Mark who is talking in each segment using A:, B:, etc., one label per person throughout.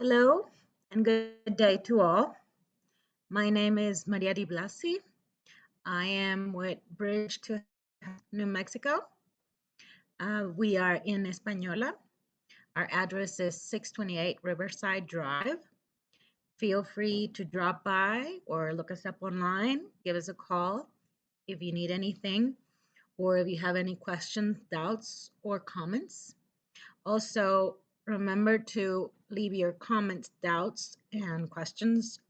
A: Hello and good day to all. My name is Maria Di Blasi. I am with Bridge to New Mexico. We are in Española. Our address is 628 Riverside Drive. Feel free to drop by or look us up online. Give us a call if you need anything or if you have any questions, doubts, or comments. Also, remember to leave your comments, doubts, and questions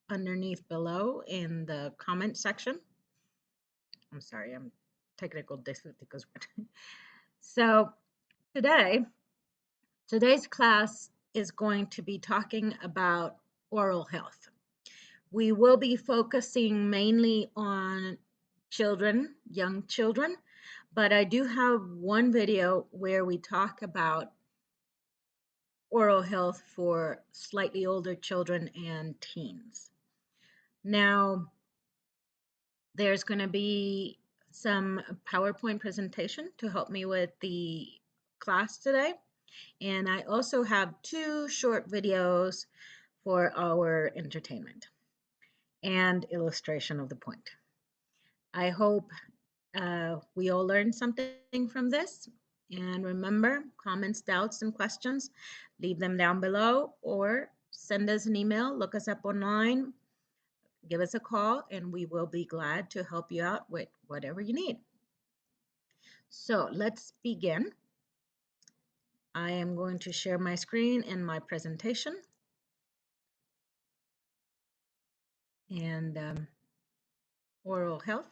A: underneath below in the comment section. I'm sorry, I'm technical difficulties. So today's class is going to be talking about oral health. We will be focusing mainly on children, young children, but I do have one video where we talk about oral health for slightly older children and teens. Now, there's going to be some PowerPoint presentation to help me with the class today. And I also have two short videos for our entertainment and illustration of the point. I hope we all learned something from this. And remember, comments, doubts, and questions, leave them down below or send us an email, look us up online, give us a call, and we will be glad to help you out with whatever you need. So let's begin. I am going to share my screen and my presentation. And oral health.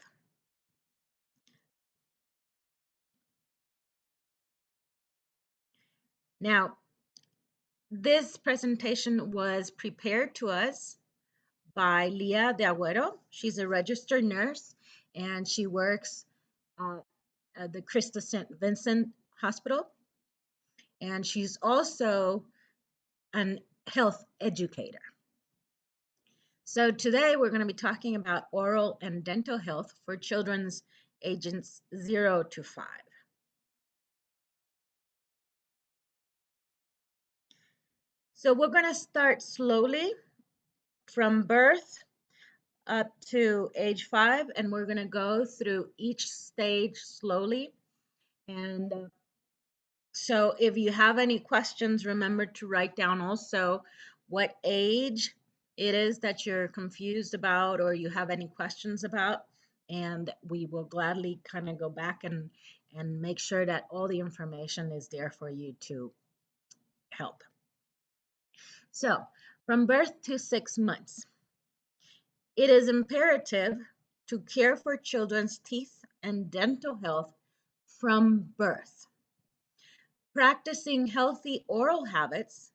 A: Now, this presentation was prepared to us by Leah de Agüero. She's a registered nurse and she works at the Christa St. Vincent Hospital. And she's also an health educator. So today we're going to be talking about oral and dental health for children's ages 0 to 5. So we're going to start slowly from birth up to age 5, and we're going to go through each stage slowly. And so if you have any questions, remember to write down also what age it is that you're confused about or you have any questions about, and we will gladly kind of go back and make sure that all the information is there for you to help. So from birth to 6 months, it is imperative to care for children's teeth and dental health from birth. Practicing healthy oral habits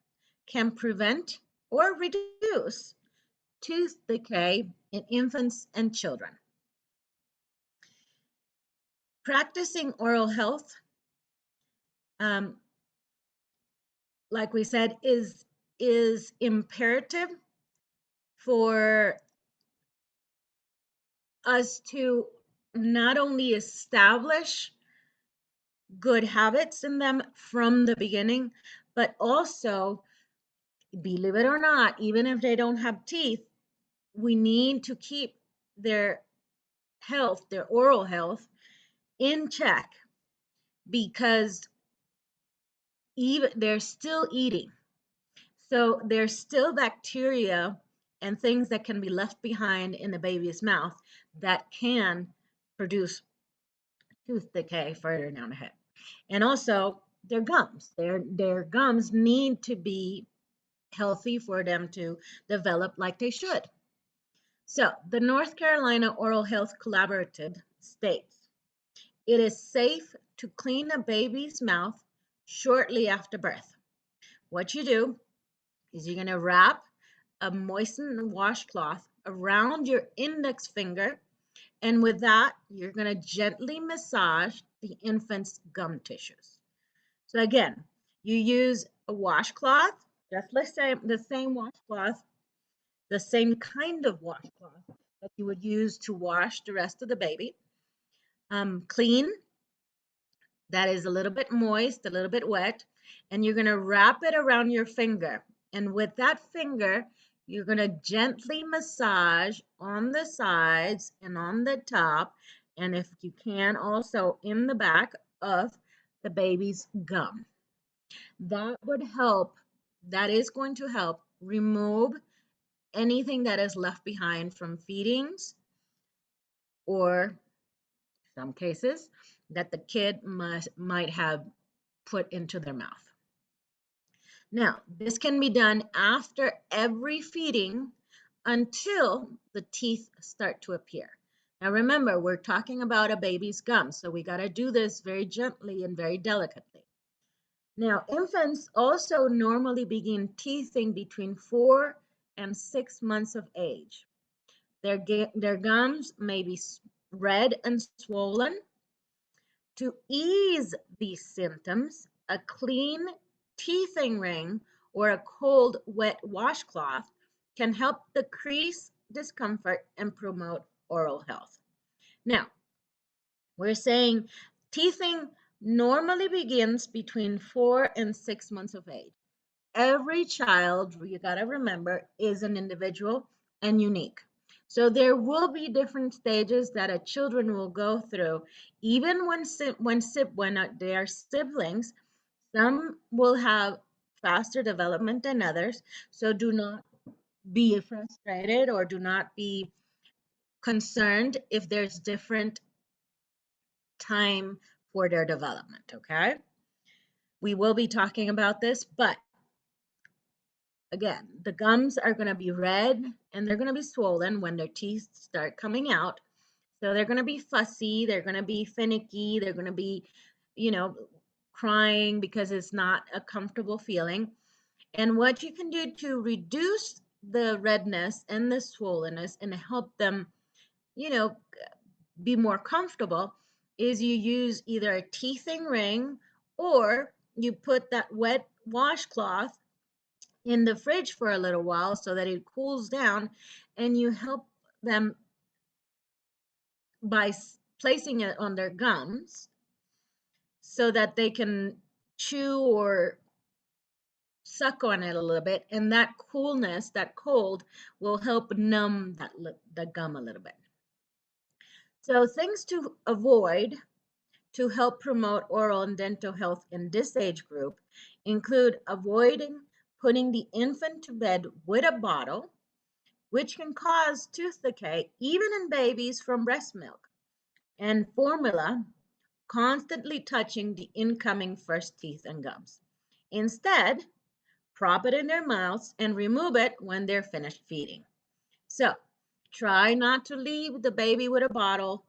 A: can prevent or reduce tooth decay in infants and children. Practicing oral health, like we said, is imperative for us to not only establish good habits in them from the beginning, but also, believe it or not, even if they don't have teeth, we need to keep their health, their oral health, in check because even they're still eating. So there's still bacteria and things that can be left behind in the baby's mouth that can produce tooth decay further down the head. And also their gums. Their gums need to be healthy for them to develop like they should. So the North Carolina Oral Health Collaborative states, it is safe to clean a baby's mouth shortly after birth. What you do is you're going to wrap a moistened washcloth around your index finger, and with that, you're going to gently massage the infant's gum tissues. So again, you use a washcloth, just the same washcloth, the same kind of washcloth that you would use to wash the rest of the baby. Clean, that is a little bit moist, a little bit wet, and you're going to wrap it around your finger. And with that finger, you're going to gently massage on the sides and on the top, and if you can, also in the back of the baby's gum. That would help, that is going to help remove anything that is left behind from feedings, or some cases that the kid might have put into their mouth. Now, this can be done after every feeding until the teeth start to appear. Now remember, we're talking about a baby's gum, so we got to do this very gently and very delicately. Now, infants also normally begin teething between 4 and 6 months of age. Their gums may be red and swollen. To ease these symptoms, a clean teething ring or a cold, wet washcloth can help decrease discomfort and promote oral health. Now, we're saying teething normally begins between 4 and 6 months of age. Every child, you got to remember, is an individual and unique. So there will be different stages that children will go through, even when they are siblings. Some will have faster development than others. So do not be frustrated or do not be concerned if there's different time for their development, okay? We will be talking about this, but again, the gums are going to be red and they're going to be swollen when their teeth start coming out. So they're going to be fussy, they're going to be finicky, they're going to be, you know, crying because it's not a comfortable feeling. And what you can do to reduce the redness and the swollenness and help them, you know, be more comfortable is you use either a teething ring or you put that wet washcloth in the fridge for a little while so that it cools down, and you help them by placing it on their gums so that they can chew or suck on it a little bit, and that coolness, that cold, will help numb the gum a little bit. So things to avoid to help promote oral and dental health in this age group include avoiding putting the infant to bed with a bottle, which can cause tooth decay even in babies from breast milk, and formula, constantly touching the incoming first teeth and gums. Instead, prop it in their mouths and remove it when they're finished feeding. So try not to leave the baby with a bottle,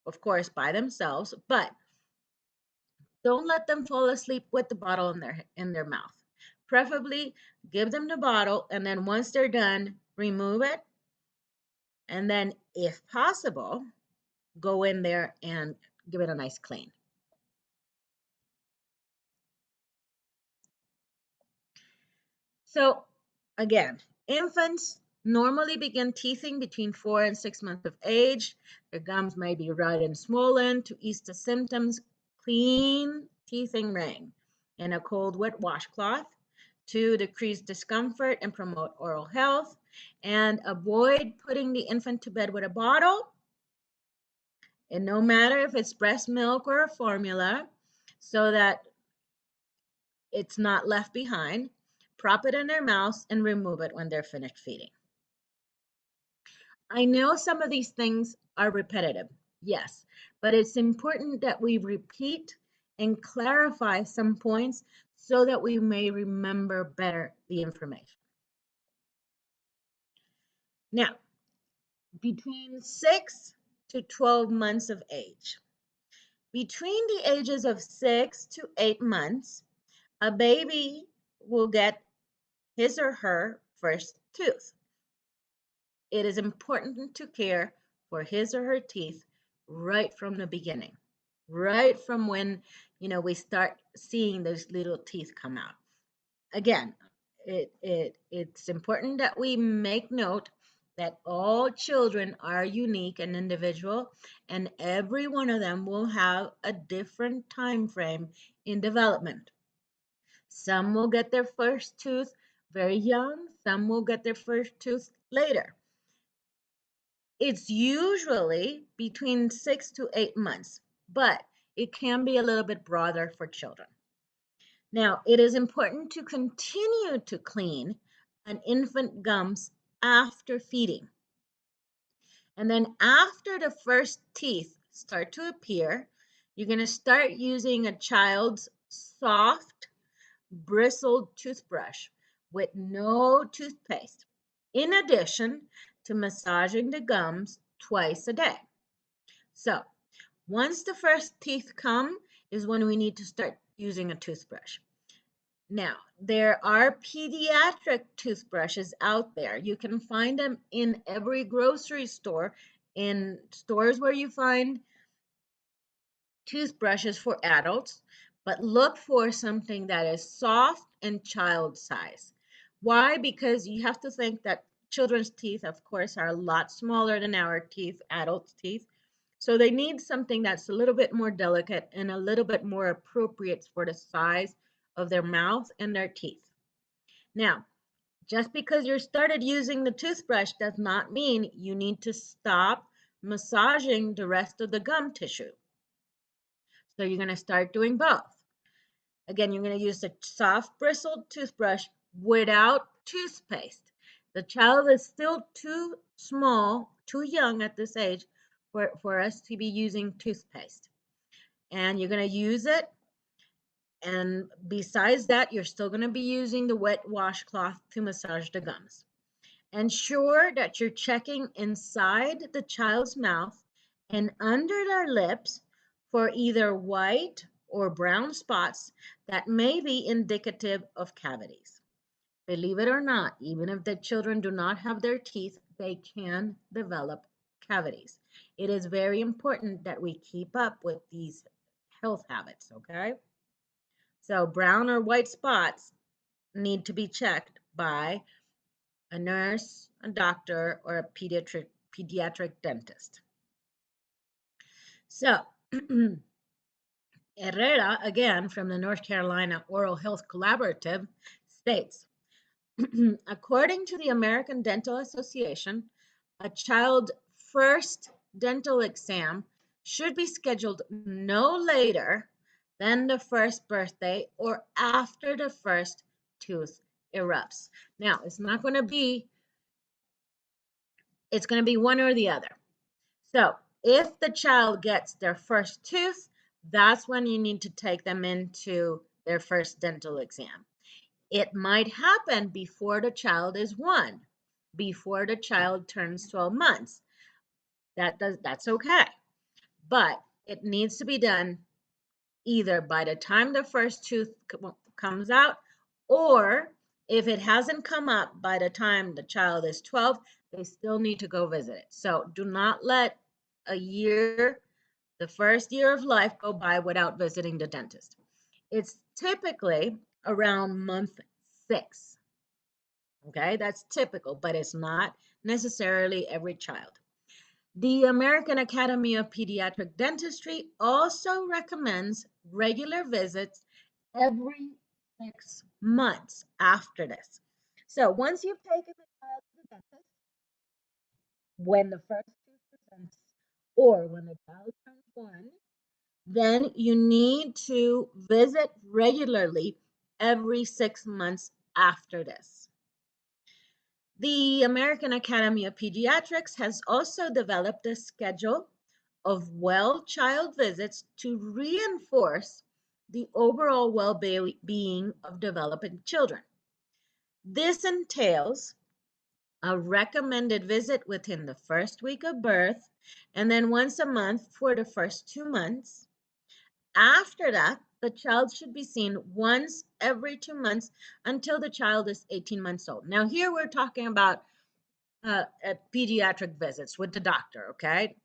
A: of course, by themselves, but don't let them fall asleep with the bottle in their mouth. Preferably give them the bottle, and then once they're done, remove it. And then if possible, go in there and give it a nice clean. So again, infants normally begin teething between 4 and 6 months of age. Their gums may be red and swollen. To ease the symptoms, clean teething ring and a cold wet washcloth to decrease discomfort and promote oral health, and avoid putting the infant to bed with a bottle, and no matter if it's breast milk or a formula, so that it's not left behind. Prop it in their mouths and remove it when they're finished feeding. I know some of these things are repetitive, yes, but it's important that we repeat and clarify some points so that we may remember better the information. Now, between 6 to 12 months of age. Between the ages of 6 to 8 months, a baby will get his or her first tooth. It is important to care for his or her teeth right from the beginning, right from when we start seeing those little teeth come out. Again, it's important that we make note that all children are unique and individual, and every one of them will have a different time frame in development. Some will get their first tooth very young, some will get their first tooth later. It's usually between 6 to 8 months, but it can be a little bit broader for children. Now, it is important to continue to clean an infant gums after feeding. And then after the first teeth start to appear, you're going to start using a child's soft, bristled toothbrush with no toothpaste, in addition to massaging the gums twice a day. So once the first teeth come is when we need to start using a toothbrush. Now, there are pediatric toothbrushes out there. You can find them in every grocery store, in stores where you find toothbrushes for adults, but look for something that is soft and child size. Why? Because you have to think that children's teeth, of course, are a lot smaller than our teeth, adults' teeth. So they need something that's a little bit more delicate and a little bit more appropriate for the size of their mouth and their teeth. Now, just because you started using the toothbrush does not mean you need to stop massaging the rest of the gum tissue. So you're going to start doing both. Again, you're going to use a soft bristled toothbrush without toothpaste. The child is still too small, too young at this age for us to be using toothpaste. And you're going to use it. And besides that, you're still going to be using the wet washcloth to massage the gums. Ensure that you're checking inside the child's mouth and under their lips for either white or brown spots that may be indicative of cavities. Believe it or not, even if the children do not have their teeth, they can develop cavities. It is very important that we keep up with these health habits, okay? So brown or white spots need to be checked by a nurse, a doctor, or a pediatric dentist. So Herrera, again from the North Carolina Oral Health Collaborative, states, according to the American Dental Association, a child's first dental exam should be scheduled no later than the first birthday or after the first tooth erupts. Now, it's going to be one or the other. So if the child gets their first tooth, that's when you need to take them into their first dental exam. It might happen before the child is 1, before the child turns 12 months. That's okay. But it needs to be done either by the time the first tooth comes out, or if it hasn't come up by the time the child is 12, they still need to go visit it. So do not let a year, the first year of life, go by without visiting the dentist. It's typically around month 6. Okay, that's typical, but it's not necessarily every child. The American Academy of Pediatric Dentistry also recommends regular visits every 6 months after this. So once you've taken the child to the dentist, when the first tooth presents, or when the child turns 1, then you need to visit regularly every 6 months after this. The American Academy of Pediatrics has also developed a schedule of well child visits to reinforce the overall well-being of developing children. This entails a recommended visit within the first week of birth, and then once a month for the first 2 months. After that, the child should be seen once every 2 months until the child is 18 months old. Now, here we're talking about pediatric visits with the doctor, okay?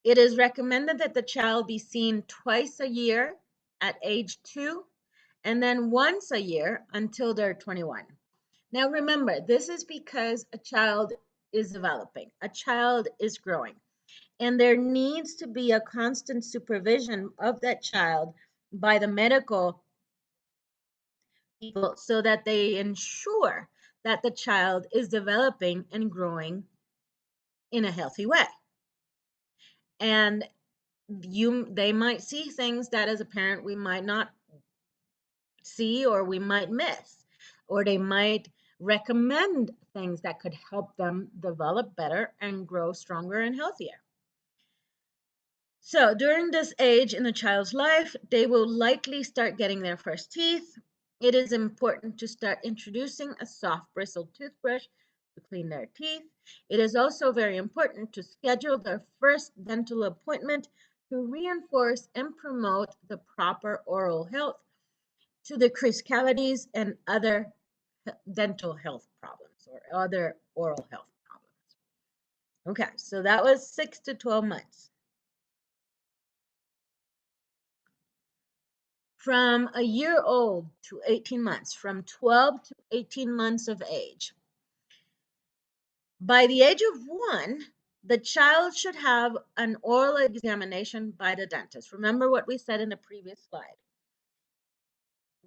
A: It is recommended that the child be seen twice a year at age 2, and then once a year until they're 21. Now, remember, this is because a child is developing, a child is growing, and there needs to be a constant supervision of that child by the medical people so that they ensure that the child is developing and growing in a healthy way. And they might see things that as a parent we might not see or we might miss, or they might recommend things that could help them develop better and grow stronger and healthier. So during this age in the child's life, they will likely start getting their first teeth. It is important to start introducing a soft bristled toothbrush to clean their teeth. It is also very important to schedule their first dental appointment to reinforce and promote the proper oral health to decrease cavities and other dental health problems or other oral health problems. Okay, so that was 6 to 12 months. From a year old to 18 months, from 12 to 18 months of age. By the age of 1, the child should have an oral examination by the dentist. Remember what we said in the previous slide.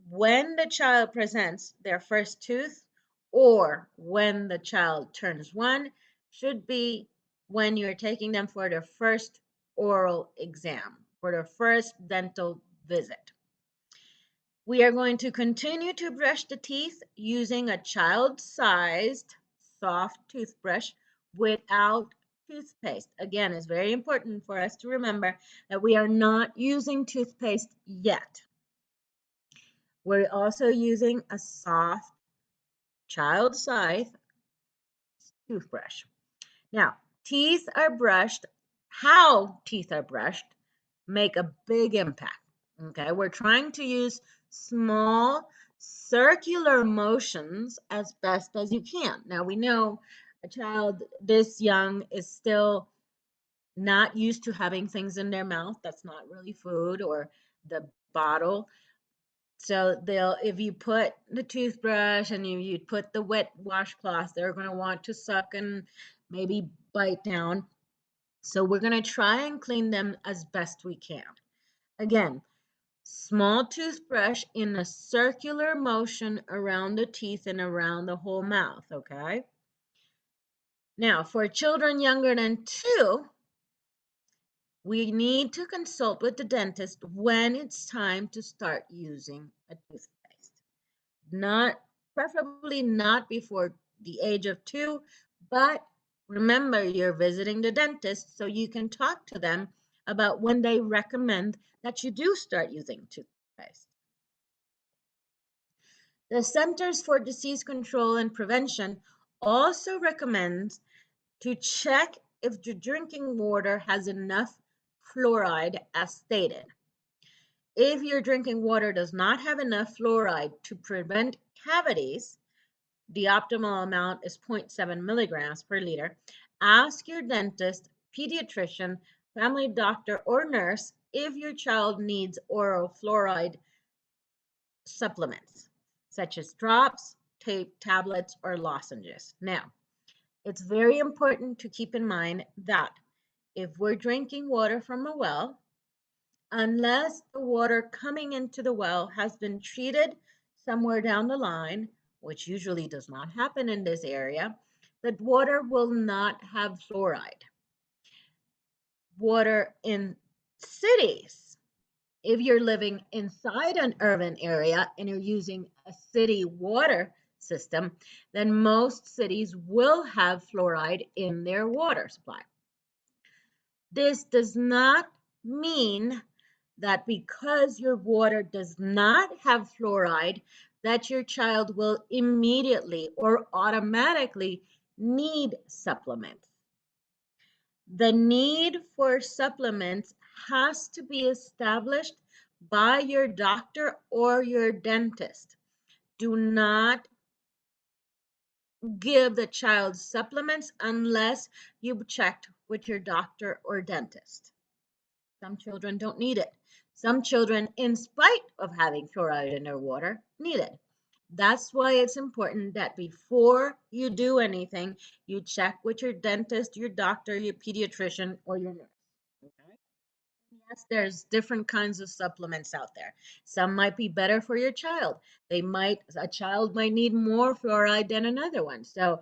A: When the child presents their first tooth or when the child turns 1 should be when you're taking them for their first oral exam, for their first dental visit. We are going to continue to brush the teeth using a child-sized soft toothbrush without toothpaste. Again, it's very important for us to remember that we are not using toothpaste yet. We're also using a soft child-sized toothbrush. Now, teeth are brushed. How teeth are brushed make a big impact. Okay, we're trying to use small circular motions as best as you can. Now, we know a child this young is still not used to having things in their mouth that's not really food or the bottle. So if you put the toothbrush and you put the wet washcloth, they're going to want to suck and maybe bite down. So we're going to try and clean them as best we can. Again, small toothbrush in a circular motion around the teeth and around the whole mouth, okay? Now, for children younger than 2, we need to consult with the dentist when it's time to start using a toothpaste. Preferably not before the age of 2, but remember you're visiting the dentist so you can talk to them about when they recommend that you do start using toothpaste. The Centers for Disease Control and Prevention also recommends to check if the drinking water has enough fluoride as stated. If your drinking water does not have enough fluoride to prevent cavities, the optimal amount is 0.7 milligrams per liter. Ask your dentist, pediatrician, family doctor, or nurse if your child needs oral fluoride supplements, such as drops, tape, tablets, or lozenges. Now, it's very important to keep in mind that if we're drinking water from a well, unless the water coming into the well has been treated somewhere down the line, which usually does not happen in this area, that water will not have fluoride. Water in cities, if you're living inside an urban area and you're using a city water system, then most cities will have fluoride in their water supply. This does not mean that because your water does not have fluoride, that your child will immediately or automatically need supplements. The need for supplements has to be established by your doctor or your dentist. Do not give the child supplements unless you've checked with your doctor or dentist. Some children don't need it. Some children, in spite of having fluoride in their water, need it. That's why it's important that before you do anything, you check with your dentist, your doctor, your pediatrician, or your nurse. Okay? Yes, there's different kinds of supplements out there. Some might be better for your child. A child might need more fluoride than another one. So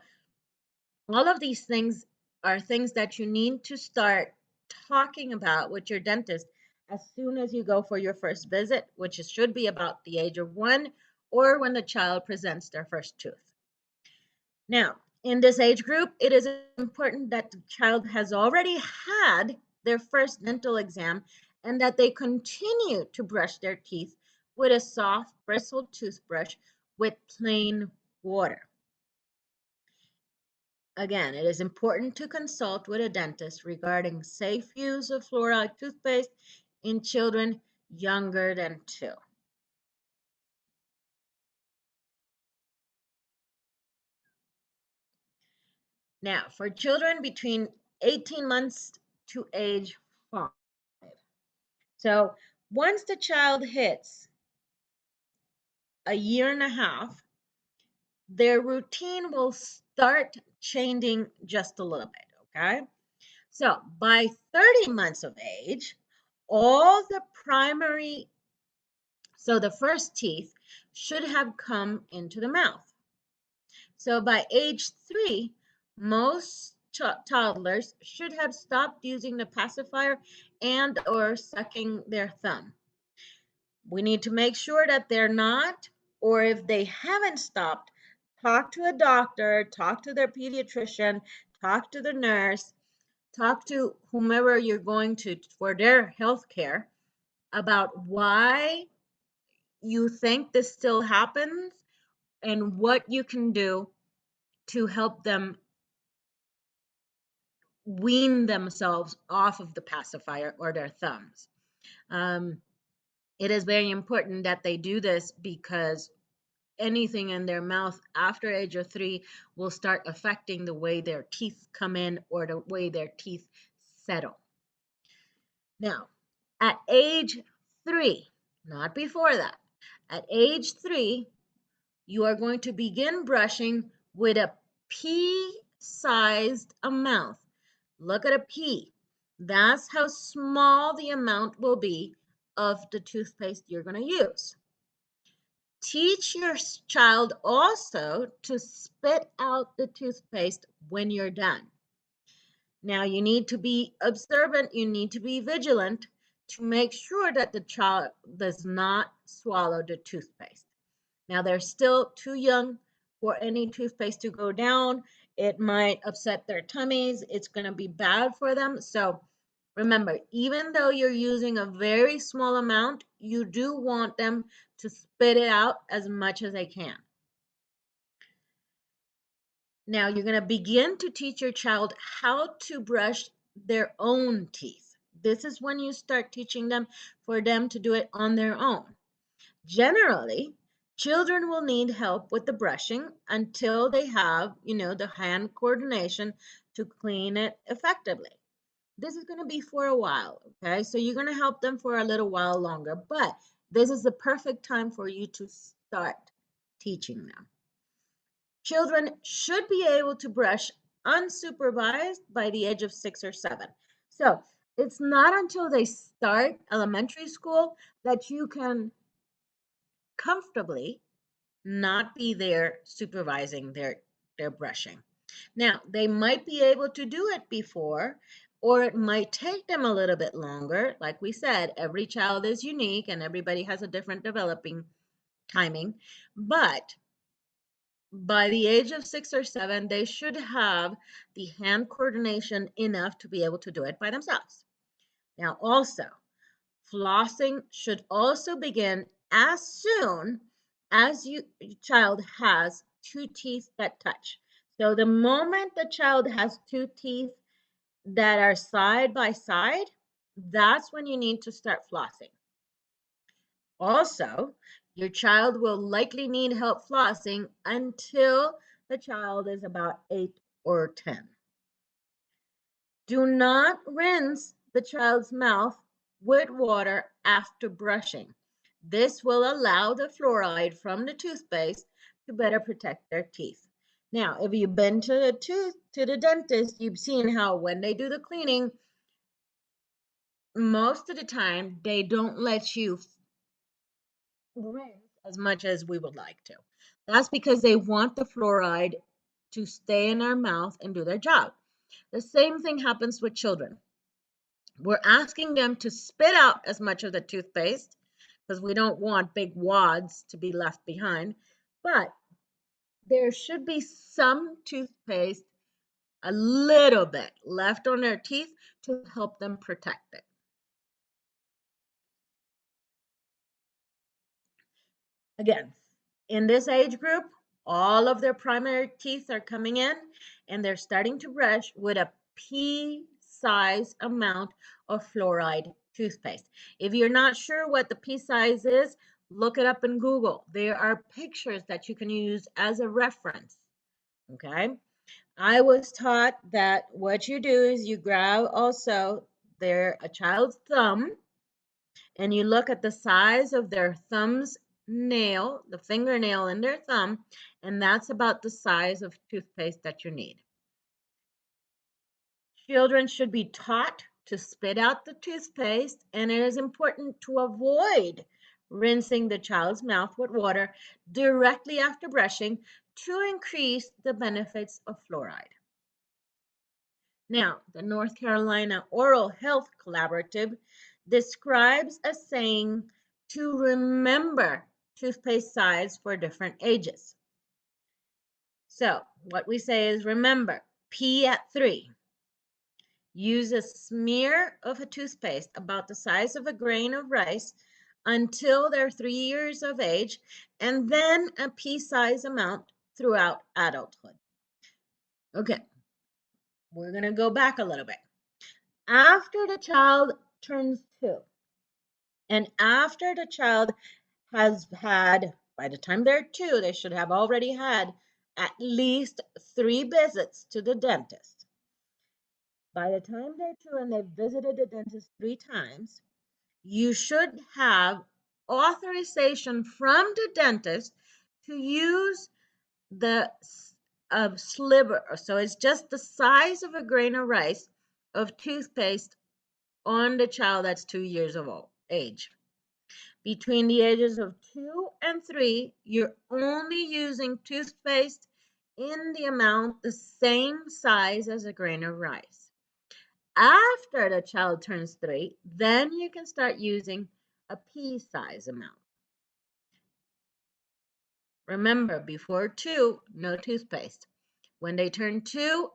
A: all of these things are things that you need to start talking about with your dentist as soon as you go for your first visit, which should be about the age of 1 or when the child presents their first tooth. Now, in this age group, it is important that the child has already had their first dental exam and that they continue to brush their teeth with a soft bristled toothbrush with plain water. Again, it is important to consult with a dentist regarding safe use of fluoride toothpaste in children younger than 2. Now, for children between 18 months to age 5. So once the child hits a year and a half, their routine will start changing just a little bit, okay? So by 30 months of age, all the primary, so the first teeth should have come into the mouth. So by age 3, most toddlers should have stopped using the pacifier and or sucking their thumb. We need to make sure that they're not, or if they haven't stopped, talk to a doctor, talk to their pediatrician, talk to the nurse, talk to whomever you're going to for their health care about why you think this still happens and what you can do to help them wean themselves off of the pacifier or their thumbs. It is very important that they do this because anything in their mouth after age of 3 will start affecting the way their teeth come in or the way their teeth settle. Now, at age 3, not before that, at age 3, you are going to begin brushing with a pea-sized amount. Look at a pea. That's how small the amount will be of the toothpaste you're going to use. Teach your child also to spit out the toothpaste when you're done. Now, you need to be observant, you need to be vigilant to make sure that the child does not swallow the toothpaste. Now, they're still too young for any toothpaste to go down. It might upset their tummies. It's going to be bad for them. So remember, even though you're using a very small amount, you do want them to spit it out as much as they can. Now you're going to begin to teach your child how to brush their own teeth. This is when you start teaching them for them to do it on their own. Generally, children will need help with the brushing until they have, the hand coordination to clean it effectively. This is going to be for a while, okay? So you're going to help them for a little while longer, but this is the perfect time for you to start teaching them. Children should be able to brush unsupervised by the age of 6 or 7. So it's not until they start elementary school that you can comfortably not be there supervising their brushing. Now, they might be able to do it before, or it might take them a little bit longer. Like we said, every child is unique and everybody has a different developing timing. But by the age of 6 or 7, they should have the hand coordination enough to be able to do it by themselves. Now, also, flossing should also begin as soon as your child has 2 teeth that touch. So the moment the child has 2 teeth that are side by side, that's when you need to start flossing. Also, your child will likely need help flossing until the child is about 8 or 10. Do not rinse the child's mouth with water after brushing. This will allow the fluoride from the toothpaste to better protect their teeth. Now, if you've been to the dentist, you've seen how when they do the cleaning, most of the time they don't let you rinse as much as we would like to. That's because they want the fluoride to stay in our mouth and do their job. The same thing happens with children. We're asking them to spit out as much of the toothpaste because we don't want big wads to be left behind, but there should be some toothpaste, a little bit left on their teeth to help them protect it. Again, in this age group, all of their primary teeth are coming in and they're starting to brush with a pea-size amount of fluoride toothpaste. If you're not sure what the pea size is, look it up in Google. There are pictures that you can use as a reference. Okay. I was taught that what you do is you grab also a child's thumb and you look at the size of their thumb's nail, the fingernail in their thumb, and that's about the size of toothpaste that you need. Children should be taught to spit out the toothpaste, and it is important to avoid rinsing the child's mouth with water directly after brushing to increase the benefits of fluoride. Now, the North Carolina Oral Health Collaborative describes a saying to remember toothpaste size for different ages. So, what we say is remember, pee at 3. Use a smear of a toothpaste about the size of a grain of rice until they're 3 years of age, and then a pea-size amount throughout adulthood. Okay, we're going to go back a little bit. After the child turns 2, and after the child has had, by the time they're 2, they should have already had at least 3 visits to the dentist. By the time they're 2 and they've visited the dentist 3 times, you should have authorization from the dentist to use the sliver. So it's just the size of a grain of rice of toothpaste on the child that's 2 years of age. Between the ages of 2 and 3, you're only using toothpaste in the amount the same size as a grain of rice. After the child turns 3, then you can start using a pea-size amount. Remember, before 2, no toothpaste. When they turn 2,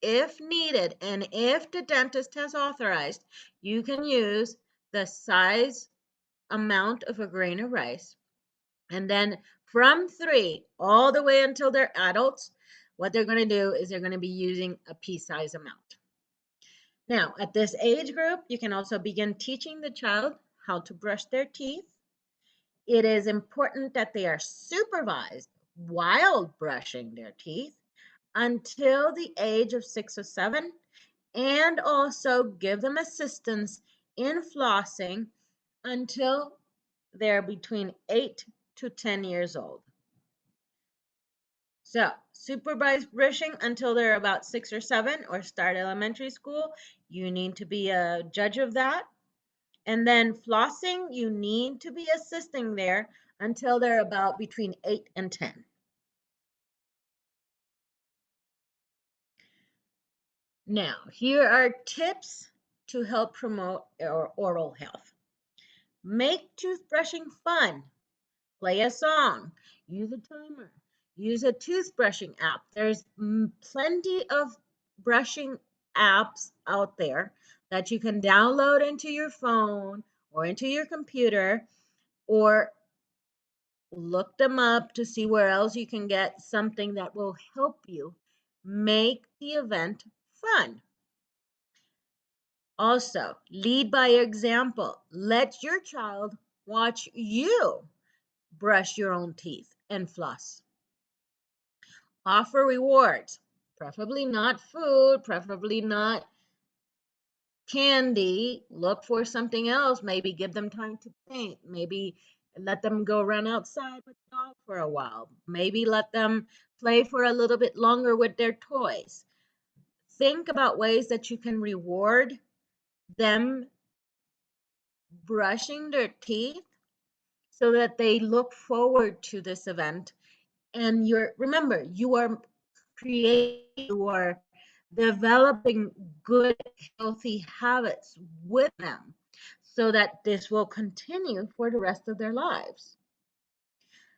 A: if needed, and if the dentist has authorized, you can use the size amount of a grain of rice. And then from 3 all the way until they're adults, what they're going to do is they're going to be using a pea-size amount. Now, at this age group, you can also begin teaching the child how to brush their teeth. It is important that they are supervised while brushing their teeth until the age of 6 or 7, and also give them assistance in flossing until they're between 8 to 10 years old. So, supervised brushing until they're about 6 or 7 or start elementary school. You need to be a judge of that. And then flossing, you need to be assisting there until they're about between 8 and 10. Now, here are tips to help promote oral health. Make toothbrushing fun. Play a song. Use a timer. Use a toothbrushing app. There's plenty of brushing apps out there that you can download into your phone or into your computer, or look them up to see where else you can get something that will help you make the event fun. Also, lead by example. Let your child watch you brush your own teeth and floss. Offer rewards, preferably not food, preferably not candy. Look for something else. Maybe give them time to paint. Maybe let them go run outside with the dog for a while. Maybe let them play for a little bit longer with their toys. Think about ways that you can reward them brushing their teeth so that they look forward to this event. And remember, you are developing good, healthy habits with them so that this will continue for the rest of their lives.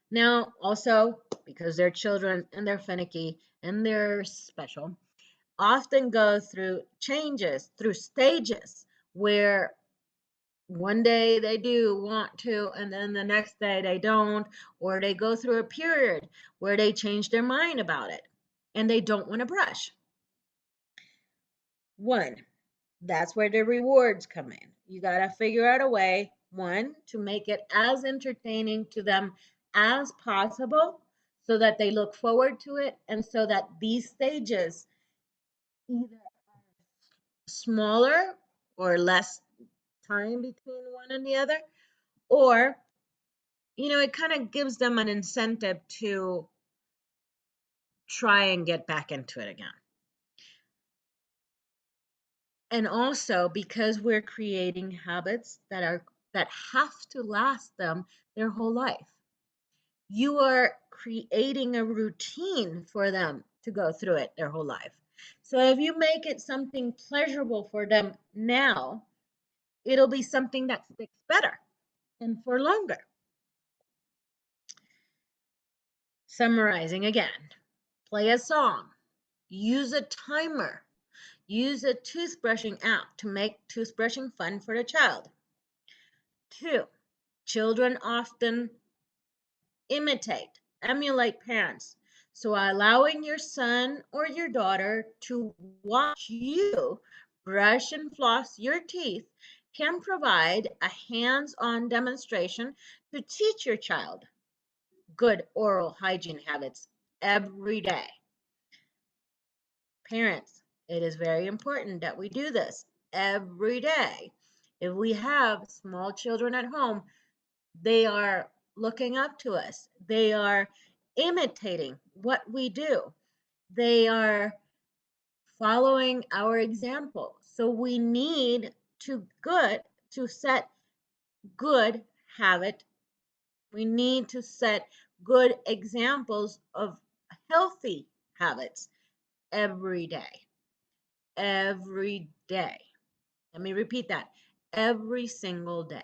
A: Now, also, because they're children and they're finicky and they're special, often go through changes, through stages where one day they do want to, and then the next day they don't, or they go through a period where they change their mind about it and they don't want to brush. One, that's where the rewards come in. You got to figure out a way, one, to make it as entertaining to them as possible so that they look forward to it, and so that these stages either smaller or less time between one and the other, or it kind of gives them an incentive to try and get back into it again. And also because we're creating habits that have to last them their whole life. You are creating a routine for them to go through it their whole life. So if you make it something pleasurable for them now, it'll be something that sticks better and for longer. Summarizing again, play a song, use a timer, use a toothbrushing app to make toothbrushing fun for the child. 2, children often emulate parents. So allowing your son or your daughter to watch you brush and floss your teeth can provide a hands-on demonstration to teach your child good oral hygiene habits every day. Parents, it is very important that we do this every day. If we have small children at home, they are looking up to us. They are imitating what we do. They are following our example. So we need to set good habit. We need to set good examples of healthy habits every day. Every day. Let me repeat that. Every single day.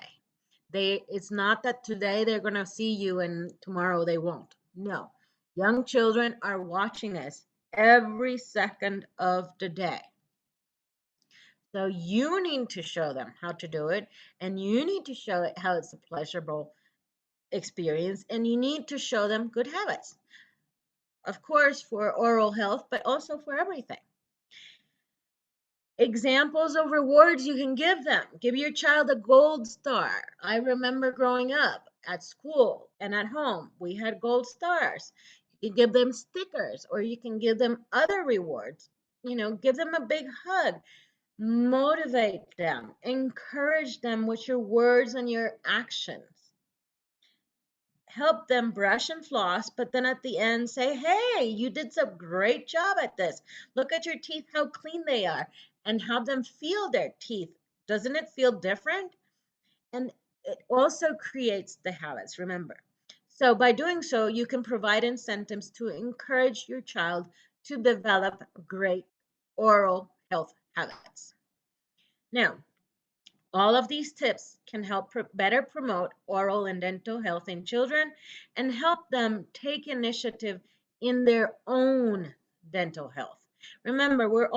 A: It's not that today they're going to see you and tomorrow they won't. No. Young children are watching us every second of the day. So you need to show them how to do it, and you need to show it how it's a pleasurable experience, and you need to show them good habits. Of course, for oral health, but also for everything. Examples of rewards you can give them. Give your child a gold star. I remember growing up at school and at home, we had gold stars. You can give them stickers, or you can give them other rewards. Give them a big hug. Motivate them. Encourage them with your words and your actions. Help them brush and floss, but then at the end say, hey, you did some great job at this. Look at your teeth, how clean they are, and have them feel their teeth. Doesn't it feel different? And it also creates the habits, remember. So by doing so, you can provide incentives to encourage your child to develop great oral health habits. Now, all of these tips can help better promote oral and dental health in children and help them take initiative in their own dental health. Remember, we're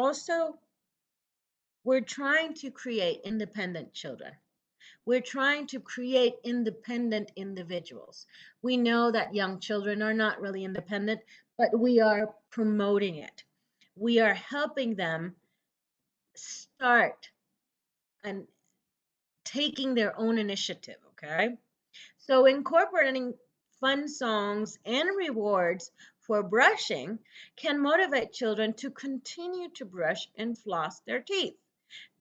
A: trying to create independent children. We're trying to create independent individuals. We know that young children are not really independent, but we are promoting it. We are helping them start and taking their own initiative, okay? So incorporating fun songs and rewards for brushing can motivate children to continue to brush and floss their teeth.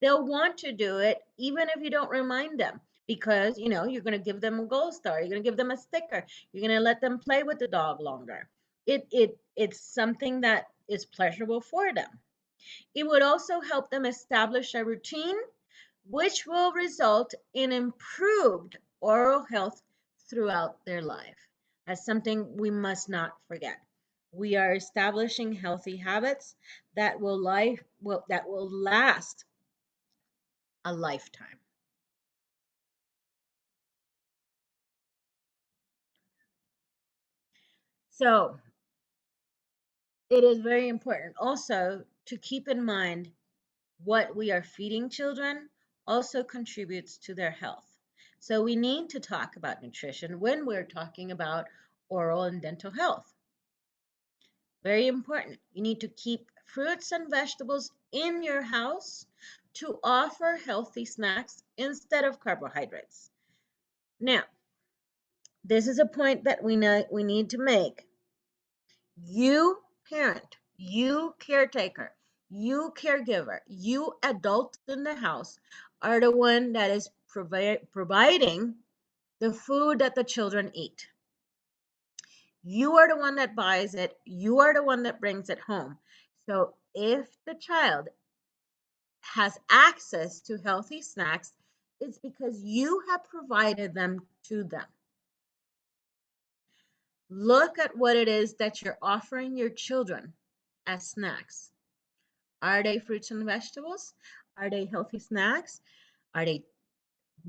A: They'll want to do it even if you don't remind them, because you're going to give them a gold star, you're going to give them a sticker, you're going to let them play with the dog longer. It's something that is pleasurable for them. It would also help them establish a routine which will result in improved oral health throughout their life. That's something we must not forget. We are establishing healthy habits that will last a lifetime. So it is very important also to keep in mind what we are feeding children also contributes to their health. So we need to talk about nutrition when we're talking about oral and dental health. Very important. You need to keep fruits and vegetables in your house to offer healthy snacks instead of carbohydrates. Now, this is a point that we need to make. You parent, you caretaker, you caregiver, you adult in the house are the one that is providing the food that the children eat. You are the one that buys it. You are the one that brings it home. So if the child has access to healthy snacks, it's because you have provided them to them. Look at what it is that you're offering your children as snacks. Are they fruits and vegetables? Are they healthy snacks?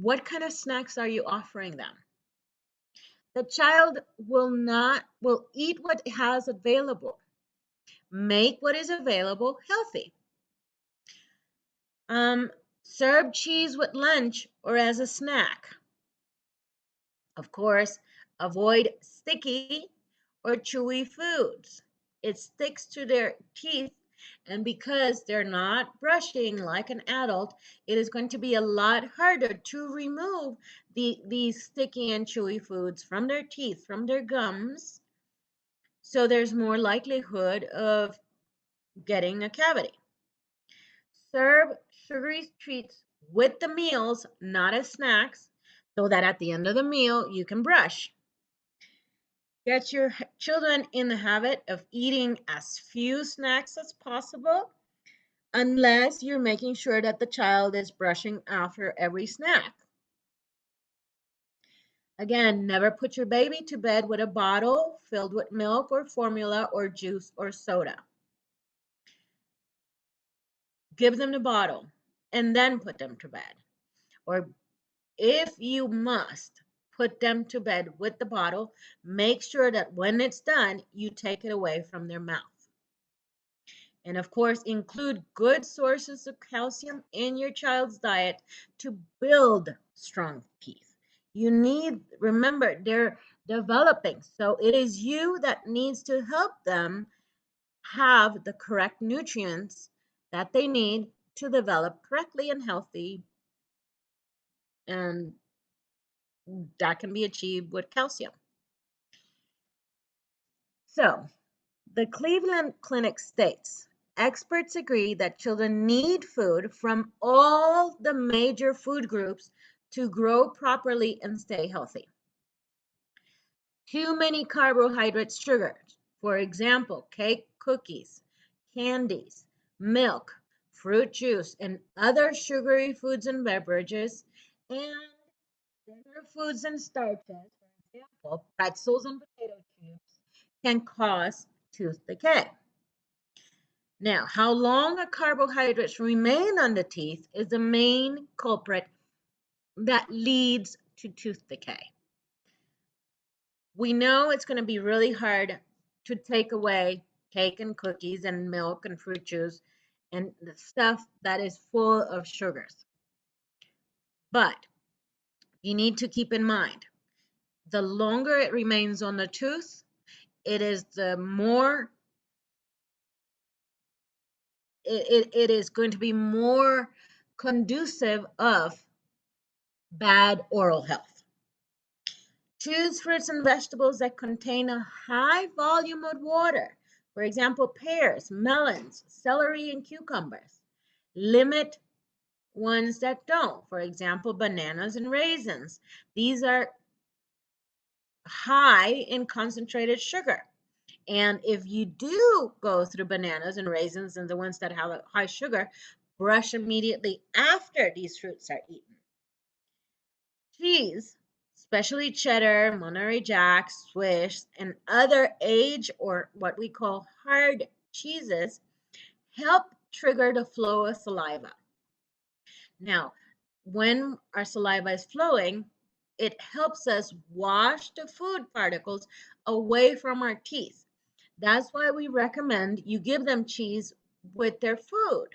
A: What kind of snacks are you offering them? The child will eat what it has available. Make what is available healthy. Serve cheese with lunch or as a snack. Of course, avoid sticky or chewy foods. It sticks to their teeth, and because they're not brushing like an adult, it is going to be a lot harder to remove these sticky and chewy foods from their teeth, from their gums. So there's more likelihood of getting a cavity. Serve sugary treats with the meals, not as snacks, so that at the end of the meal you can brush. Get your children in the habit of eating as few snacks as possible, unless you're making sure that the child is brushing after every snack. Again, never put your baby to bed with a bottle filled with milk or formula or juice or soda. Give them the bottle and then put them to bed. Or if you must put them to bed with the bottle, make sure that when it's done, you take it away from their mouth. And of course, include good sources of calcium in your child's diet to build strong teeth. Remember, they're developing. So it is you that needs to help them have the correct nutrients that they need to develop correctly and healthy. And that can be achieved with calcium. So, the Cleveland Clinic states, experts agree that children need food from all the major food groups to grow properly and stay healthy. Too many carbohydrates, sugars, for example, cake, cookies, candies, milk, fruit juice, and other sugary foods and beverages, and bitter foods and starches, for example, pretzels and potato chips, can cause tooth decay. Now, how long a carbohydrates remain on the teeth is the main culprit that leads to tooth decay. We know it's going to be really hard to take away cake and cookies and milk and fruit juice and the stuff that is full of sugars. But you need to keep in mind, the longer it remains on the tooth, it is the more it is going to be more conducive of bad oral health. Choose fruits and vegetables that contain a high volume of water. For example, pears, melons, celery, and cucumbers. Limit ones that don't. For example, bananas and raisins. These are high in concentrated sugar. And if you do go through bananas and raisins and the ones that have a high sugar, brush immediately after these fruits are eaten. Cheese, especially cheddar, Monterey Jack, Swiss, and other aged or what we call hard cheeses, help trigger the flow of saliva. Now, when our saliva is flowing, it helps us wash the food particles away from our teeth. That's why we recommend you give them cheese with their food,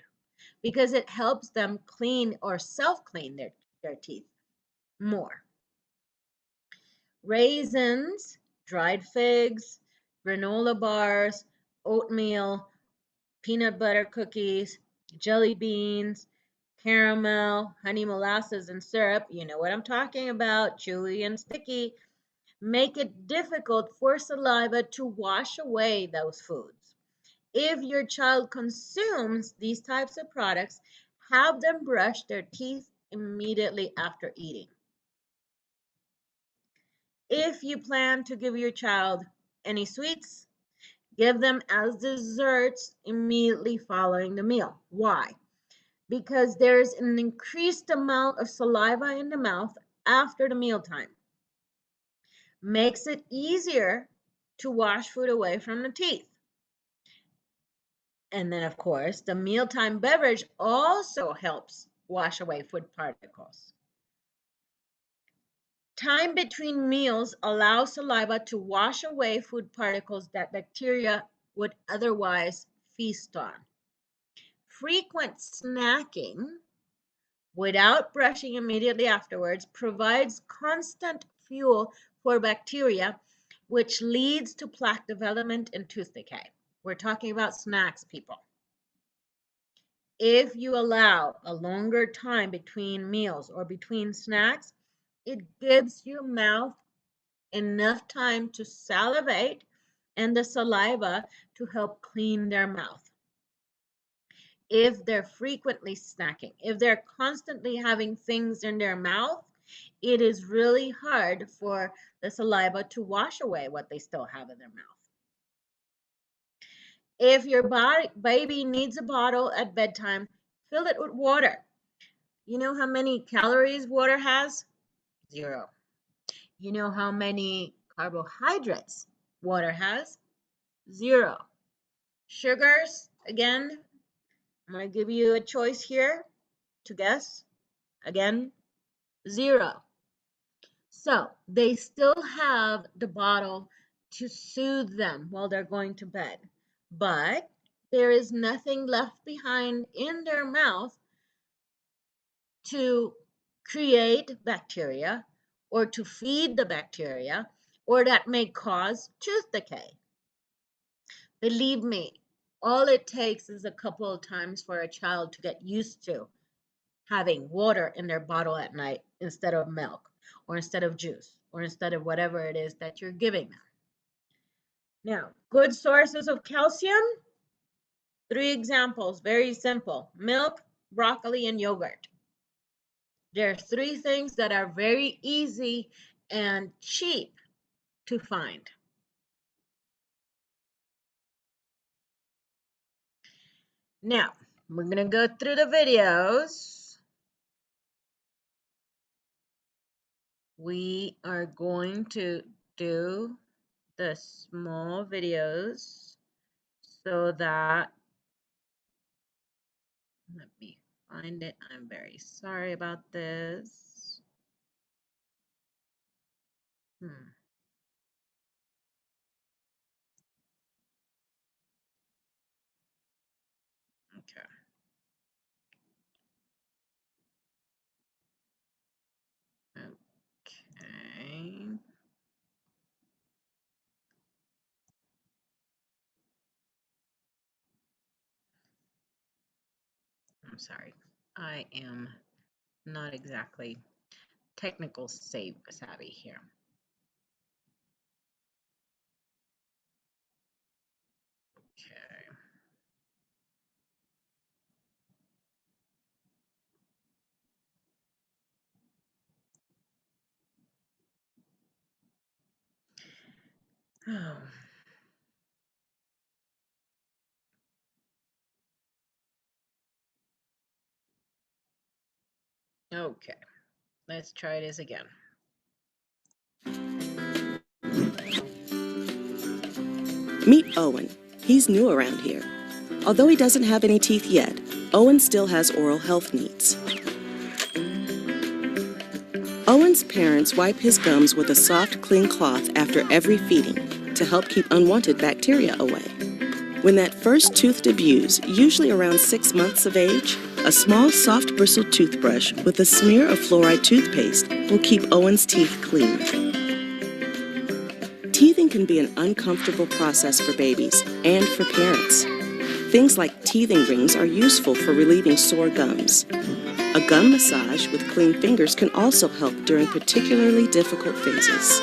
A: because it helps them clean or self-clean their teeth more. Raisins, dried figs, granola bars, oatmeal, peanut butter cookies, jelly beans, caramel, honey molasses, and syrup, you know what I'm talking about, chewy and sticky, make it difficult for saliva to wash away those foods. If your child consumes these types of products, have them brush their teeth immediately after eating. If you plan to give your child any sweets, give them as desserts immediately following the meal. Why? Because there's an increased amount of saliva in the mouth after the mealtime. Makes it easier to wash food away from the teeth. And then, of course, the mealtime beverage also helps wash away food particles. Time between meals allows saliva to wash away food particles that bacteria would otherwise feast on. Frequent snacking without brushing immediately afterwards provides constant fuel for bacteria, which leads to plaque development and tooth decay. We're talking about snacks, people. If you allow a longer time between meals or between snacks, it gives your mouth enough time to salivate and the saliva to help clean their mouth. If they're frequently snacking, if they're constantly having things in their mouth, it is really hard for the saliva to wash away what they still have in their mouth. If your baby needs a bottle at bedtime, fill it with water. You know how many calories water has? 0. You know how many carbohydrates water has? 0. Sugars, again, I'm going to give you a choice here to guess. Again, 0. So they still have the bottle to soothe them while they're going to bed, but there is nothing left behind in their mouth to create bacteria or to feed the bacteria or that may cause tooth decay. Believe me, all it takes is a couple of times for a child to get used to having water in their bottle at night instead of milk or instead of juice or instead of whatever it is that you're giving them. Now, good sources of calcium, 3 examples, very simple: milk, broccoli, and yogurt. There are 3 things that are very easy and cheap to find. Now, we're going to go through the videos. We are going to do the small videos so that, let me find it. I'm very sorry about this. Okay. Okay. I'm sorry. I am not exactly technical savvy here. Okay. Oh. Okay, let's try this again.
B: Meet Owen. He's new around here. Although he doesn't have any teeth yet, Owen still has oral health needs. Owen's parents wipe his gums with a soft, clean cloth after every feeding to help keep unwanted bacteria away. When that first tooth debuts, usually around 6 months of age, a small, soft bristled toothbrush with a smear of fluoride toothpaste will keep Owen's teeth clean. Teething can be an uncomfortable process for babies and for parents. Things like teething rings are useful for relieving sore gums. A gum massage with clean fingers can also help during particularly difficult phases.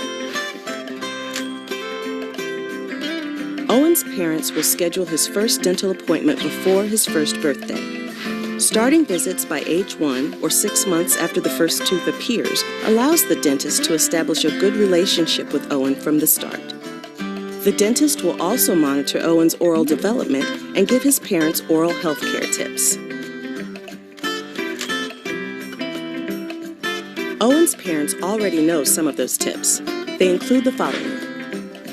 B: Owen's parents will schedule his first dental appointment before his first birthday. Starting visits by age 1 or 6 months after the first tooth appears allows the dentist to establish a good relationship with Owen from the start. The dentist will also monitor Owen's oral development and give his parents oral health care tips. Owen's parents already know some of those tips. They include the following.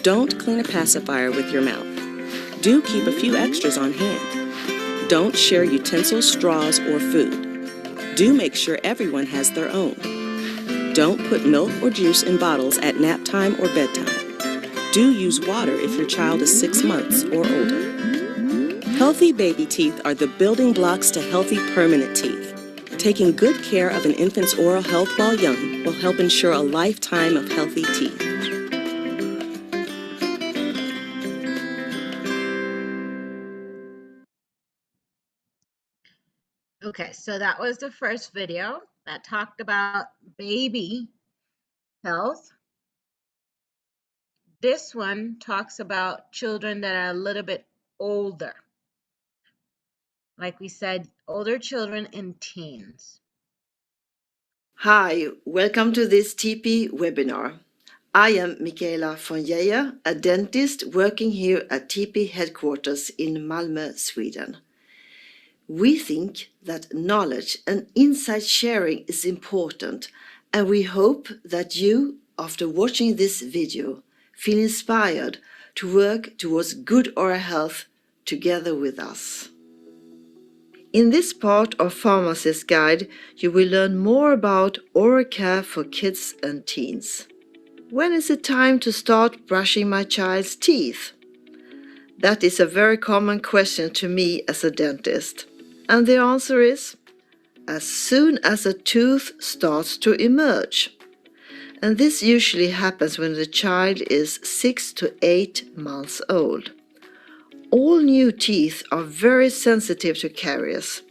B: Don't clean a pacifier with your mouth. Do keep a few extras on hand. Don't share utensils, straws, or food. Do make sure everyone has their own. Don't put milk or juice in bottles at nap time or bedtime. Do use water if your child is 6 months or older. Healthy baby teeth are the building blocks to healthy permanent teeth. Taking good care of an infant's oral health while young will help ensure a lifetime of healthy teeth.
A: Okay, so that was the first video that talked about baby health. This one talks about children that are a little bit older. Like we said, older children and teens.
C: Hi, welcome to this TP webinar. I am Michaela von Geijer, a dentist working here at TP headquarters in Malmö, Sweden. We think that knowledge and insight sharing is important, and we hope that you, after watching this video, feel inspired to work towards good oral health together with us. In this part of Pharmacist Guide, you will learn more about oral care for kids and teens. When is it time to start brushing my child's teeth? That is a very common question to me as a dentist. And the answer is, as soon as a tooth starts to emerge. And this usually happens when the child is 6 to 8 months old. All new teeth are very sensitive to caries.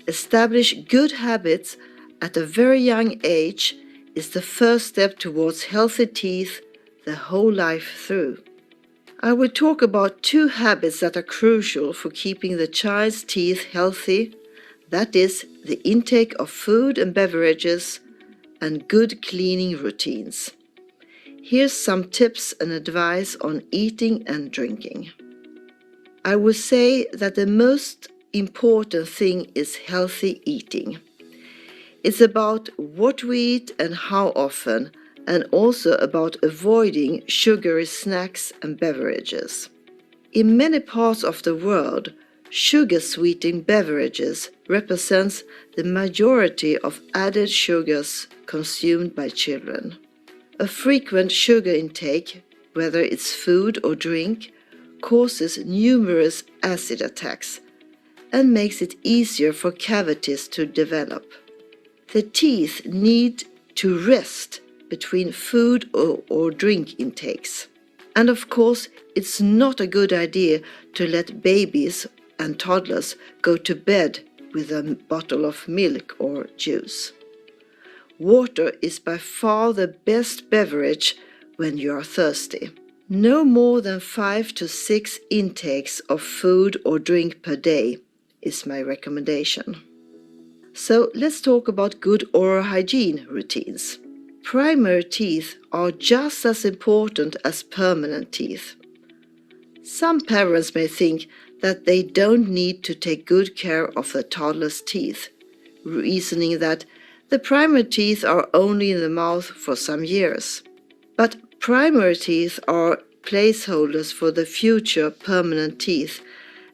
C: Establish good habits at a very young age is the first step towards healthy teeth the whole life through. I will talk about 2 habits that are crucial for keeping the child's teeth healthy. That is the intake of food and beverages and good cleaning routines. Here's some tips and advice on eating and drinking. I would say that the most important thing is healthy eating. It's about what we eat and how often, and also about avoiding sugary snacks and beverages. In many parts of the world, sugar-sweetened beverages represents the majority of added sugars consumed by children. A frequent sugar intake, whether it's food or drink, causes numerous acid attacks and makes it easier for cavities to develop. The teeth need to rest between food or drink intakes. And of course, it's not a good idea to let babies and toddlers go to bed with a bottle of milk or juice. Water is by far the best beverage when you are thirsty. No more than 5 to 6 intakes of food or drink per day is my recommendation. So let's talk about good oral hygiene routines. Primary teeth are just as important as permanent teeth. Some parents may think that they don't need to take good care of their toddler's teeth, reasoning that The primary teeth are only in the mouth for some years. But primary teeth are placeholders for the future permanent teeth,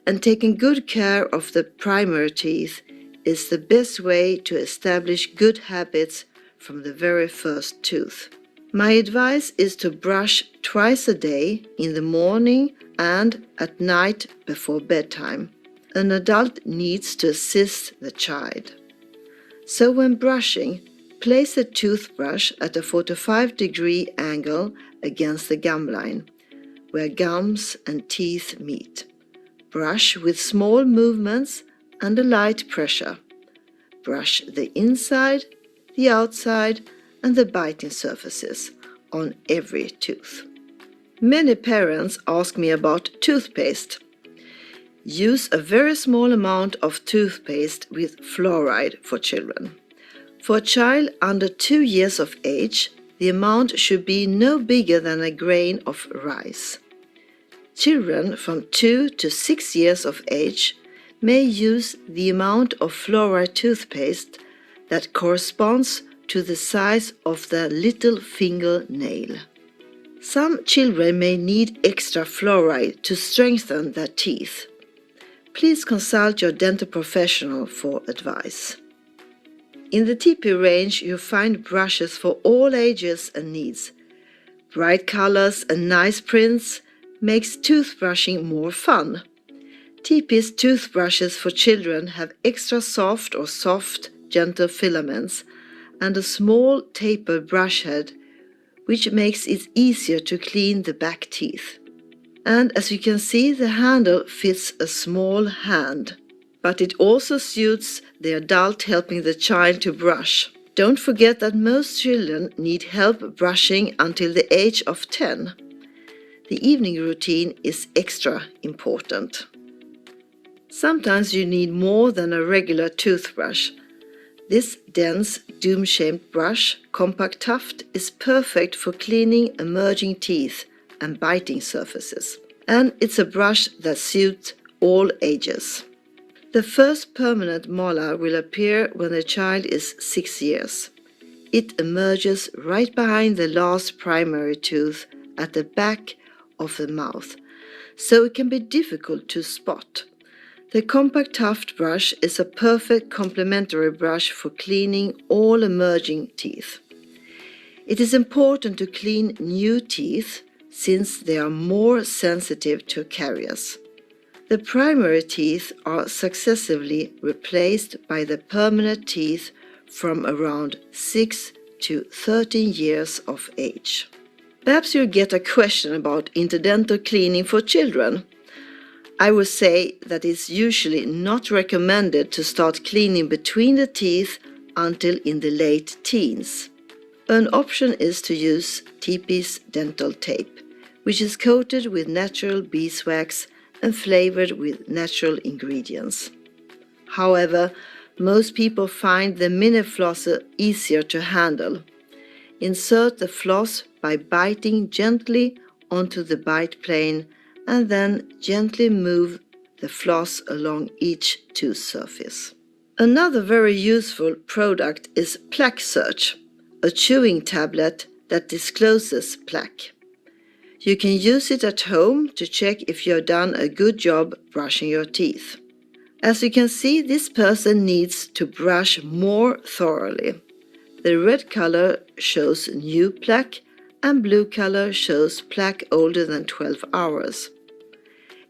C: and taking good care of the primary teeth is the best way to establish good habits from the very first tooth. My advice is to brush twice a day, in the morning and at night before bedtime. An adult needs to assist the child. So when brushing, place the toothbrush at a 45-degree angle against the gum line, where gums and teeth meet. Brush with small movements and a light pressure. Brush the inside, the outside, and the biting surfaces on every tooth. Many parents ask me about toothpaste. Use a very small amount of toothpaste with fluoride for children. For a child under 2 years of age, the amount should be no bigger than a grain of rice. Children from 2 to 6 years of age may use the amount of fluoride toothpaste that corresponds to the size of their little fingernail. Some children may need extra fluoride to strengthen their teeth. Please consult your dental professional for advice. In the TP range, you find brushes for all ages and needs. Bright colors and nice prints makes toothbrushing more fun. TP's toothbrushes for children have extra soft or soft, gentle filaments and a small tapered brush head, which makes it easier to clean the back teeth. And as you can see, the handle fits a small hand, but it also suits the adult helping the child to brush. Don't forget that most children need help brushing until the age of 10. The evening routine is extra important. Sometimes you need more than a regular toothbrush. This dense, dome-shaped brush, compact tuft, is perfect for cleaning emerging teeth and biting surfaces. And it's a brush that suits all ages. The first permanent molar will appear when the child is 6 years. It emerges right behind the last primary tooth at the back of the mouth, so it can be difficult to spot. The compact tuft brush is a perfect complementary brush for cleaning all emerging teeth. It is important to clean new teeth since they are more sensitive to caries. The primary teeth are successively replaced by the permanent teeth from around 6 to 13 years of age. Perhaps you get a question about interdental cleaning for children. I would say that it's usually not recommended to start cleaning between the teeth until in the late teens. An option is to use TP's dental tape, which is coated with natural beeswax and flavored with natural ingredients. However, most people find the mini flosser easier to handle. Insert the floss by biting gently onto the bite plane and then gently move the floss along each tooth surface. Another very useful product is Plaque Search, a chewing tablet that discloses plaque. You can use it at home to check if you have done a good job brushing your teeth. As you can see, this person needs to brush more thoroughly. The red color shows new plaque and blue color shows plaque older than 12 hours.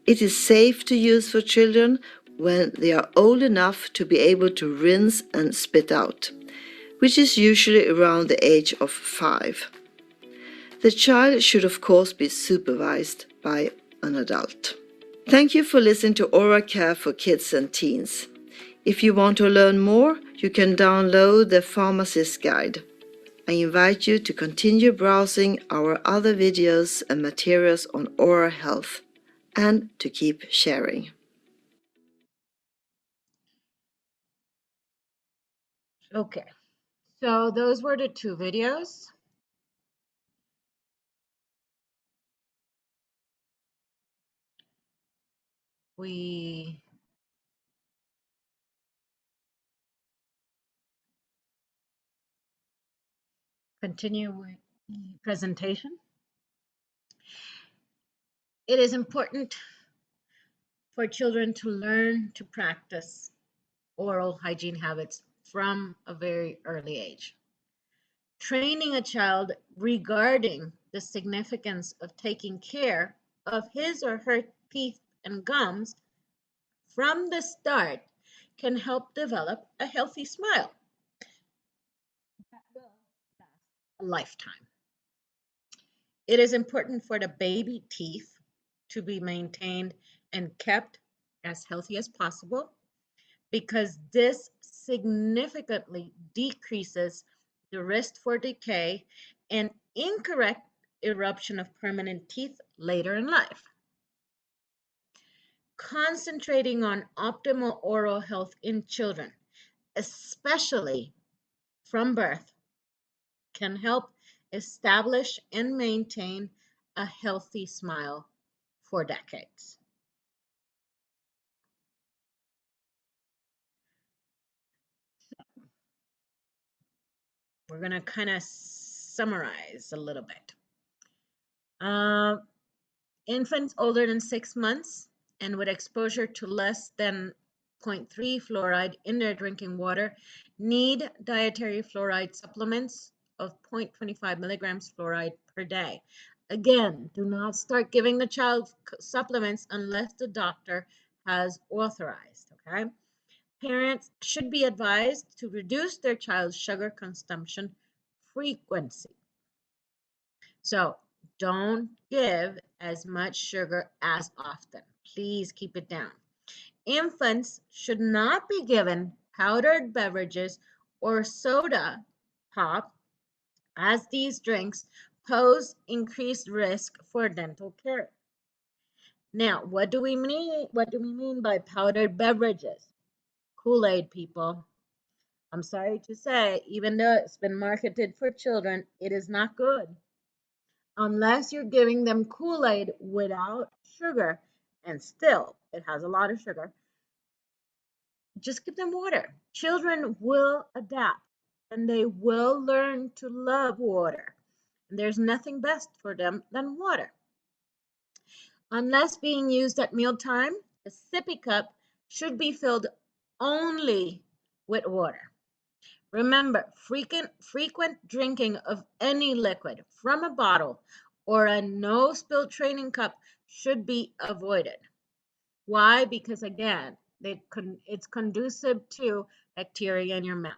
C: It is safe to use for children when they are old enough to be able to rinse and spit out, which is usually around the age of 5. The child should of course be supervised by an adult. Thank you for listening to Oral Care for Kids and Teens. If you want to learn more, you can download the Pharmacist Guide. I invite you to continue browsing our other videos and materials on oral health, and to keep sharing.
A: Okay, so those were the 2 videos. We continue with the presentation. It is important for children to learn to practice oral hygiene habits from a very early age. Training a child regarding the significance of taking care of his or her teeth and gums from the start can help develop a healthy smile that will last a lifetime. It is important for the baby teeth to be maintained and kept as healthy as possible because this significantly decreases the risk for decay and incorrect eruption of permanent teeth later in life. Concentrating on optimal oral health in children, especially from birth, can help establish and maintain a healthy smile for decades. We're going to kind of summarize a little bit. Infants older than 6 months and with exposure to less than 0.3 fluoride in their drinking water need dietary fluoride supplements of 0.25 milligrams fluoride per day. Again, do not start giving the child supplements unless the doctor has authorized, okay? Parents should be advised to reduce their child's sugar consumption frequency. So don't give as much sugar as often. Please keep it down. Infants should not be given powdered beverages or soda pop, as these drinks pose increased risk for dental caries. Now, what do we mean? What do we mean by powdered beverages? Kool-Aid, people. I'm sorry to say, even though it's been marketed for children, it is not good. Unless you're giving them Kool-Aid without sugar, and still it has a lot of sugar, just give them water. Children will adapt and they will learn to love water. And there's nothing best for them than water. Unless being used at mealtime, a sippy cup should be filled only with water. Remember, frequent drinking of any liquid from a bottle or a no-spill training cup should be avoided. Why? Because again, it's conducive to bacteria in your mouth,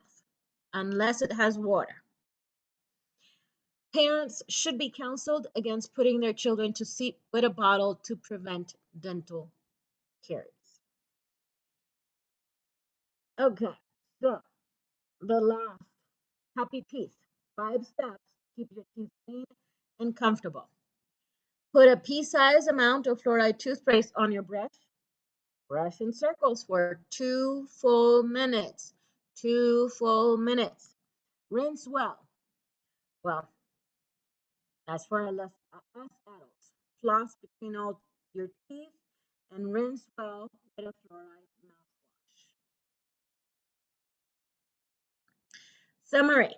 A: unless it has water. Parents should be counseled against putting their children to sleep with a bottle to prevent dental caries. Okay, so the last, happy teeth. 5 steps keep your teeth clean and comfortable. Put a pea-sized amount of fluoride toothpaste on your brush. Brush in circles for 2 full minutes. 2 full minutes. Rinse well. Well, as for us adults, floss between all your teeth and rinse well with a fluoride mouthwash. Summary.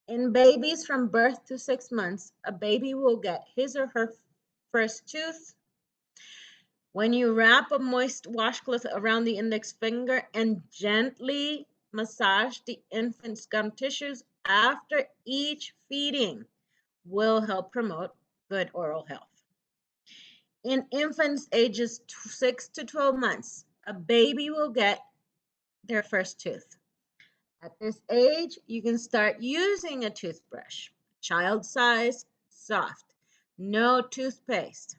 A: In babies from birth to 6 months, a baby will get his or her first tooth when you wrap a moist washcloth around the index finger and gently massage the infant's gum tissues after each feeding will help promote good oral health. In infants ages 6 to 12 months, a baby will get their first tooth. At this age, you can start using a toothbrush, child size, soft, no toothpaste.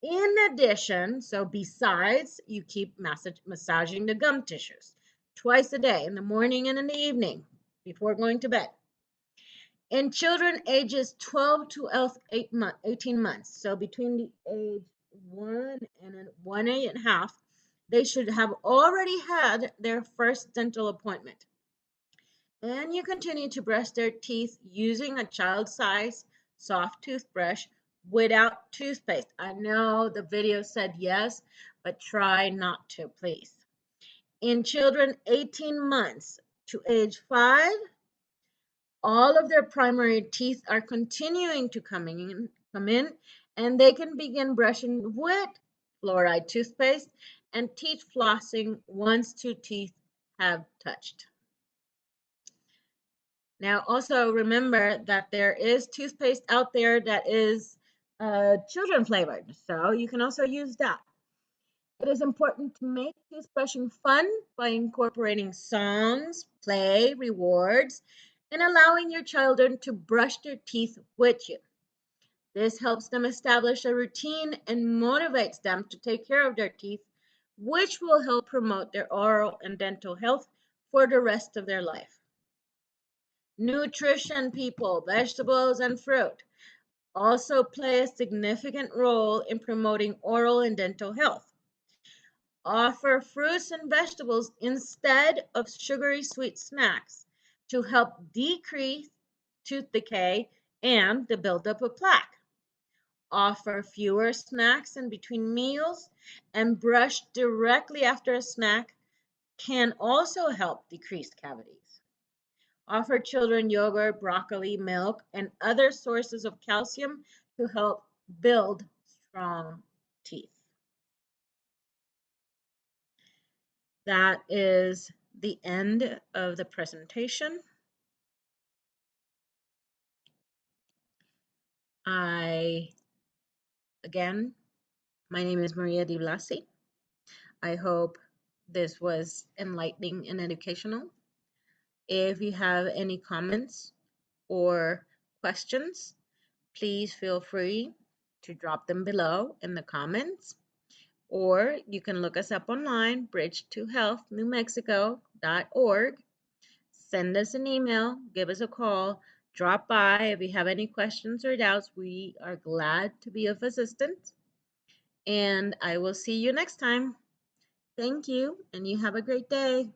A: In addition, so besides, you keep massaging the gum tissues twice a day, in the morning and in the evening, before going to bed. In children ages 12 to 18 months, so between the age 1 and 1.5, they should have already had their first dental appointment. And you continue to brush their teeth using a child-size soft toothbrush without toothpaste. I know the video said yes, but try not to, please. In children 18 months to age 5, all of their primary teeth are continuing to come in, and they can begin brushing with fluoride toothpaste and teeth flossing once 2 teeth have touched. Now, also remember that there is toothpaste out there that is children flavored, so you can also use that. It is important to make toothbrushing fun by incorporating songs, play, rewards, and allowing your children to brush their teeth with you. This helps them establish a routine and motivates them to take care of their teeth, which will help promote their oral and dental health for the rest of their life. Nutrition, people, vegetables, and fruit also play a significant role in promoting oral and dental health. Offer fruits and vegetables instead of sugary sweet snacks to help decrease tooth decay and the buildup of plaque. Offer fewer snacks in between meals and brush directly after a snack can also help decrease cavities. Offer children yogurt, broccoli, milk, and other sources of calcium to help build strong teeth. That is the end of the presentation. Again, my name is Maria Di Blasi. I hope this was enlightening and educational. If you have any comments or questions, please feel free to drop them below in the comments, or you can look us up online, bridge2healthnewmexico.org. Send us an email, give us a call, drop by if you have any questions or doubts. We are glad to be of assistance, and I will see you next time. Thank you, and you have a great day.